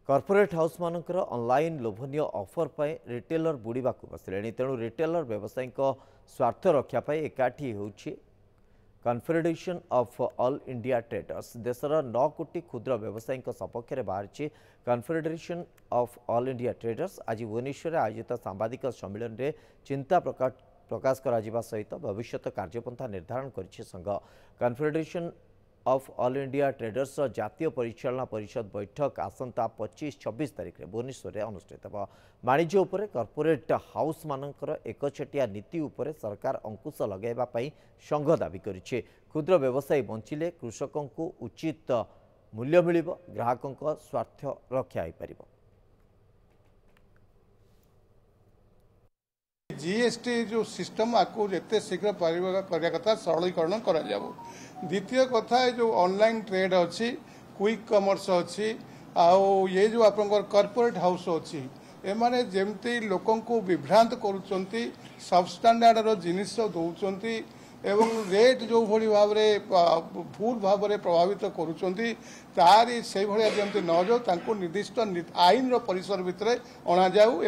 Corporate house मानकर online लोभनीय offer पर रिटेलर बुड़ीबा बसिले तेणु रिटेलर व्यवसायी स्वार्थ रक्षा एकाठी होउछि confederation of all India traders. देशर 9 कोटी क्षुद्र व्यवसायी सपक्ष में बाहरी confederation of all India traders आज भुवनेश्वर आयोजित सांबादिक सम्मेलन में चिंता प्रकाश करा सहित भविष्य कार्यपंथा निर्धारण करिछि संघ। Confederation of all India traders जातीय परिचालना परिषद बैठक आसंता 25-26 तारिख में भुवनेश्वर में अनुष्ठित हो। वाणिज्य उपरे कॉर्पोरेट हाउस मानकर एकचटिया नीति उपरे सरकार अंकुश लगाइबा पई संघ दाबी करिछि। क्षुद्र व्यवसायी बंचिले कृषकों को उचित मूल्य मिलिबो, ग्राहकों स्वार्थ रक्षा होई परिबो। जीएसटी जो सिस्टम आपको जिते शीघ्र करने कथा सरलीकरण कर। द्वितीय कथा जो ऑनलाइन ट्रेड अच्छी, क्विक कमर्स अच्छी, ये जो आप कॉर्पोरेट हाउस अच्छी, एमाने जेमती लोकों को विभ्रांत करुचंती, सबस्टैंडर्ड जिनिस दौरान एवं रेट जो भली भाव भूल भाव प्रभावित करुचंती तारी से भाया जमती न जाऊ, निर्दिष्ट आईन परिसर भितर अणा जाऊ।